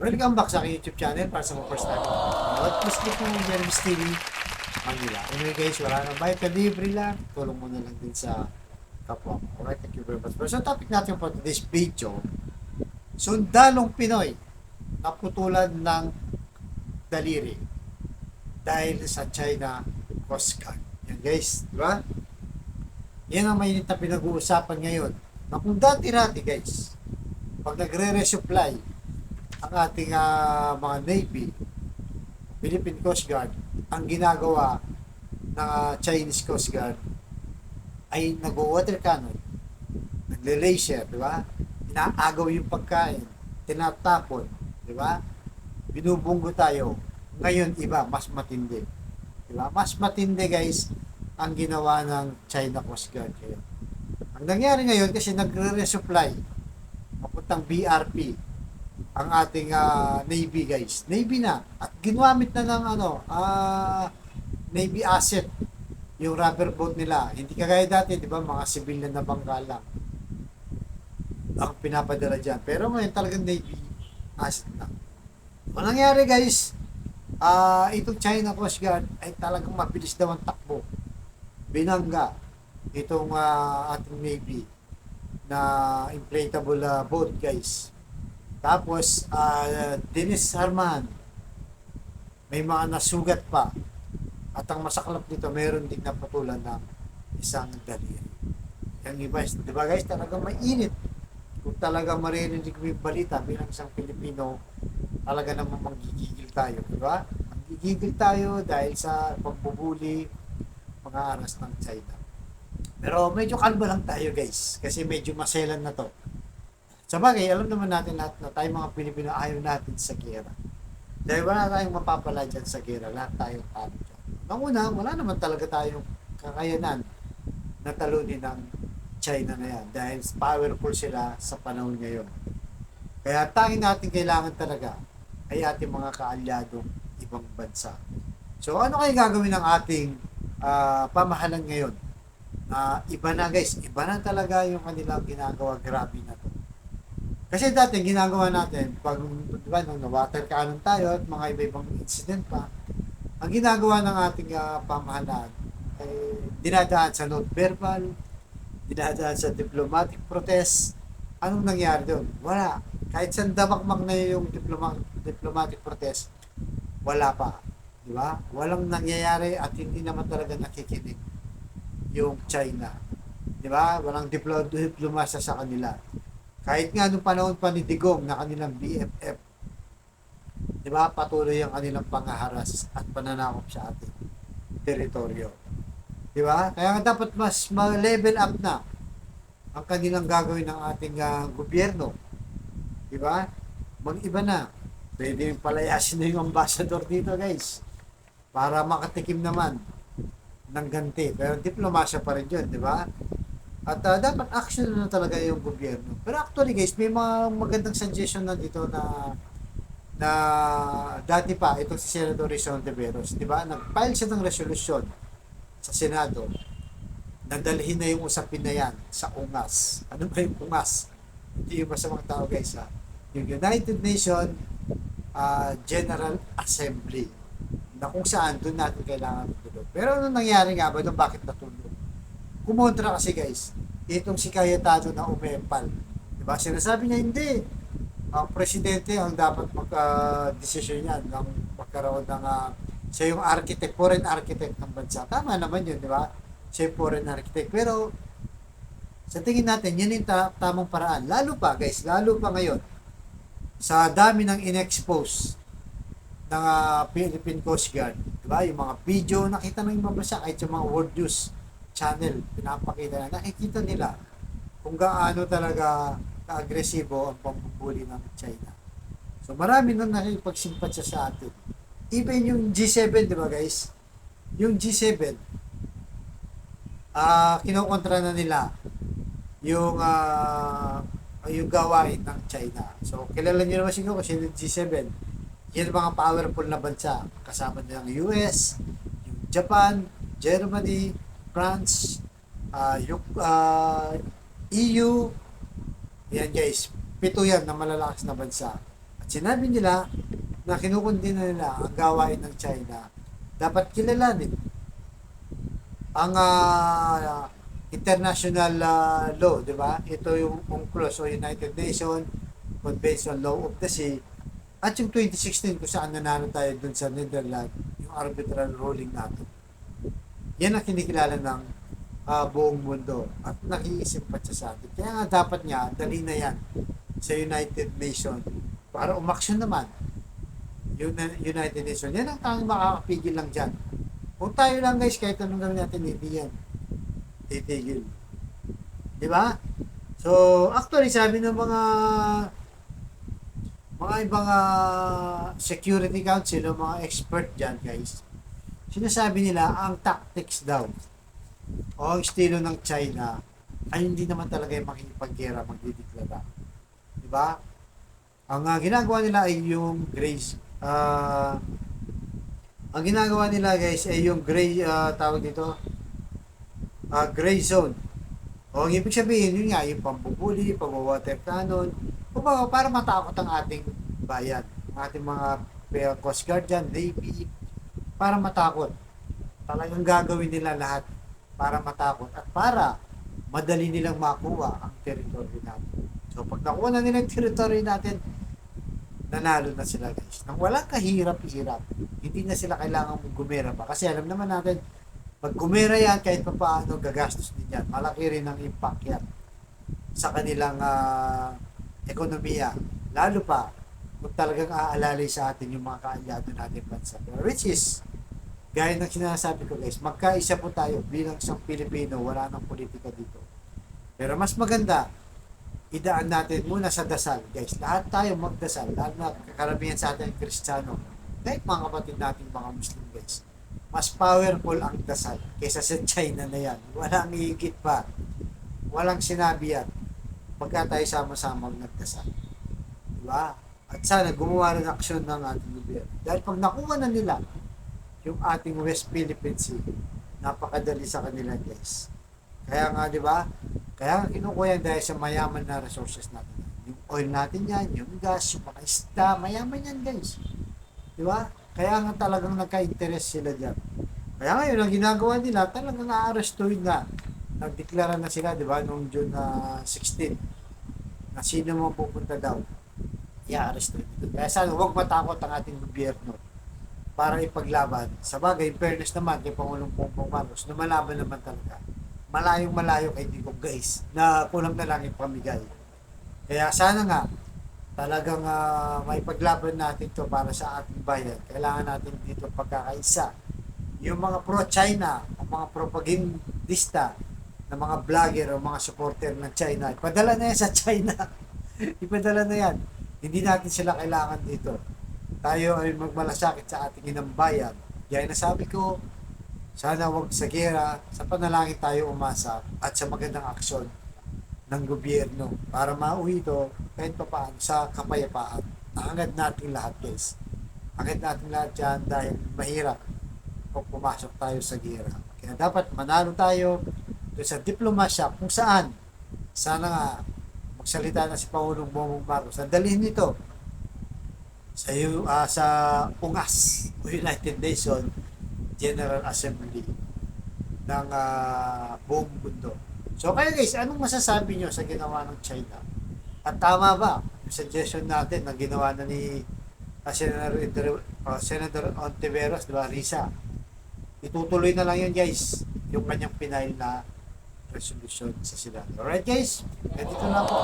Welcome back sa aking YouTube channel para sa mga first time. Please click mo yung Mervis TV Manila. Anyway guys, wala nang bayad ka, libre lang. Tulong mo na lang din sa kapwa mo. Alright, thank you very much. So topic natin for today's video, sundalong Pinoy naputulan ng daliri dahil sa China Coast Guard. Yan guys, di ba? Yan ang mainit na pinag-uusapan ngayon. Na kung dati-rati guys, pag nagre-resupply ang ating mga Navy, Philippine Coast Guard, ang ginagawa ng Chinese Coast Guard ay nag-water cannon, nagle-laser, di ba? Inaagaw yung pagkain, tinatapon, di ba? Binubunggo tayo. Ngayon iba, mas matindi. Di ba? Mas matindi guys ang ginawa ng China Coast Guard ngayon. Ang nangyari ngayon kasi nagre-resupply papuntang BRP ang ating Navy guys. Navy na. At ginamit na ng Navy asset yung rubber boat nila. Hindi kagaya dati, di ba, mga civilian na bangka lang ang pinapadala dyan. Pero ngayon talagang Navy asset na. Ang nangyari guys, itong China Coast Guard ay talagang mabilis daw ang takbo. Binangga itong ating Navy na inflatable boat guys. Tapos, dinisarmahan. May mga nasugat pa. At ang masaklap nito, meron din naputulan ng isang daliri. Yung iba, di ba guys, talagang mainit. Kung talagang maririnig mo yung balita bilang isang Pilipino, talaga namang magigigil tayo, di ba? Magigigil tayo dahil sa pagbubuli, mga aras ng China. Pero medyo kalma lang tayo guys, kasi medyo maselan na to. Sabagay, alam naman natin lahat na tayo mga Pilipino ayaw natin sa gera. Dahil wala tayong mapapala dyan sa gera, lahat tayong talo dyan. Nang una, wala naman talaga tayong kakayanan na talunin ng China na yan dahil powerful sila sa panahon ngayon. Kaya tanging natin kailangan talaga ay ating mga kaalyadong ibang bansa. So ano kayo gagawin ng ating pamahalan ngayon? Iba na guys, iba na talaga yung kanilang ginagawa, grabe na to. Kasi dati ginagawa natin, pag diba, nung water cannon tayo at mga iba-ibang incident pa, ang ginagawa ng ating pamahalaan ay dinadaan sa note verbal, dinadaan sa diplomatic protest. Anong nangyari doon? Wala. Kahit sandamakmak na yung diplomatic protest, wala pa. Di ba? Walang nangyayari at hindi naman talaga nakikinig yung China. Di ba? Walang diplomasa sa kanila. Kahit nga nung panahon pa ni Digong na kanilang BFF, di ba, patuloy ang kanilang pangaharas at pananakop sa ating teritoryo. Di ba? Kaya nga dapat mas ma-level up na ang kanilang gagawin ng ating gobyerno. Di ba? Mag-iba na. Pwede yung palayasin na yung ambassador dito guys. Para makatikim naman ng ganti. Pero diplomasya pa rin yun, di ba? At dapat action na talaga yung gobyerno. Pero actually guys, may mga magandang suggestion na dito na dati pa itong si Senator Rizon de Veros, di ba? Nag-file siya ng resolution sa Senado na dalhin na yung usapin na yan sa UNGAS. Ano ba yung UNGAS? Hindi yung masamang tao guys ha. Yung United Nations General Assembly na kung saan doon natin kailangan matulog. Pero ano nangyari nga ba doon? Bakit natulog? Kumontra kasi guys, itong si Cayetano na umepal. Diba? Sinasabi niya hindi. Ang presidente ang dapat mag-desisyon yan ng magkaroon ng siya yung architect, foreign architect ng bansa. Tama naman yun, di ba? Siya yung foreign architect. Pero sa tingin natin, yun yung tamang paraan. Lalo pa guys, lalo pa ngayon, sa dami ng in-expose ng Philippine Coast Guard, di ba? Yung mga video nakita ng ibang bansa, kahit yung mga world news channel, pinapakita na nakikita nila kung gaano talaga ka-agresibo ang pambubuli ng China. So marami nang nakipagsimpatya sa atin. Even yung G7, di ba guys? Yung G7, kinokontra na nila yung gawain ng China. So kilala niyo naman siguro kasi yung G7, yan mga powerful na bansa. Kasama nila ng US, yung Japan, Germany, France, yung EU, yan guys, 7 yan na malalakas na bansa. At Sinabi nila na kinukundina nila ang gawain ng China. Dapat kilalanin ang international law, di ba? Ito yung UNCLOS o United Nations Convention Law of the Sea. At yung 2016 kung saan nanalo tayo dun sa Netherlands, yung arbitral ruling natin. Yan ang kinikilala ng buong mundo at nakiisip pa siya sa atin. Kaya nga dapat nga, dali na yan sa United Nations para umaksyon naman yung United Nations. Yan ang tanging makakapigil lang dyan. Kung tayo lang guys, kahit anong gawin natin, hindi yan titigil. Di ba? So, actually, sabi ng mga ibang security council o mga expert dyan guys, sinasabi nila ang tactics daw o ang estilo ng China ay hindi naman talaga yung makikipaggera, magdideklara. Di ba? Ang ginagawa nila ay yung grace. Ang ginagawa nila guys ay yung gray, tawag dito, gray zone. O ang ibig sabihin, yun nga, yung pambubuli, pag-water cannon, para matakot ang ating bayan, ang ating mga Coast Guard dyan, Navy, para matakot. Talagang gagawin nila lahat para matakot at para madali nilang makuha ang territory natin. So pag nakuha na nila yung territory natin, nanalo na sila guys. Nang walang kahirap-hirap, hindi na sila kailangan gumera pa. Kasi alam naman natin, pag gumera yan, kahit pa paano, gagastos din yan. Malaki rin ang impact yan sa kanilang ekonomiya. Lalo pa, kung talagang aalalay sa atin yung mga kaalyado natin bansa. Which is, gaya ng sinasabi ko guys, magkaisa po tayo bilang isang Pilipino, wala nang politika dito. Pero mas maganda, idaan natin muna sa dasal guys. Lahat tayo magdasal, lalo na karamihan sa atin Kristiyano, kahit mga kapatid natin mga Muslim guys. Mas powerful ang dasal kaysa sa China na yan. Walang higit pa. Walang sinabi yan. Pagka tayo sama-sama nagdasal. Diba? At sana gumawa ng aksyon ng ating gobyerno. Dahil pag nakuha na nila yung ating West Philippine Sea, napakadali sa kanila guys. Kaya nga, di ba? Kaya nga kinukuha yan dahil sa mayaman na resources natin. Yung oil natin yan, yung gas, yung mga isda, mayaman yan guys. Di ba? Kaya nga talagang nagka-interest sila dyan. Kaya ngayon, ang ginagawa nila, talagang na-arrestuin na. Nagdeklara na sila, di ba, noong June 16, na sino mo pupunta daw, i-arrestuin. Kaya sana huwag matakot ang ating gobyerno para ipaglaban. Sa bagay, in fairness naman, kay Pangulong Bongbong Marcos, lumalaban naman talaga. Malayong malayo kay Digong guys, na kulang na lang ipamigay. Kaya sana nga, talagang may paglaban natin to para sa ating bayan. Kailangan natin dito pagkakaisa. Yung mga pro-China, ang mga propagandista, na mga vlogger o mga supporter ng China, ipadala na yan sa China. Ipadala na yan. Hindi natin sila kailangan dito. Tayo ay magmalasakit sa ating inang bayan. Gaya na sabi ko, sana wag sa gera, sa panalangin tayo umasa at sa magandang aksyon ng gobyerno para mauwi ito kahit pa paano sa kapayapaan. Hangad natin lahat guys. Hangad natin lahat dyan dahil mahirap kung pumasok tayo sa gera. Kaya dapat manalo tayo sa diplomasya kung saan sana nga magsalita na si Pangulong Bongbong Marcos. Dalhin nito sa UNGAS o United Nations General Assembly ng buong mundo. So kaya guys, anong masasabi nyo sa ginawa ng China? At tama ba yung suggestion natin na ginawa na ni Senator Ontiveros, di ba, Risa? Itutuloy na lang yun guys, yung kanyang pinail na resolution sa sila. Alright guys, ganito lang po.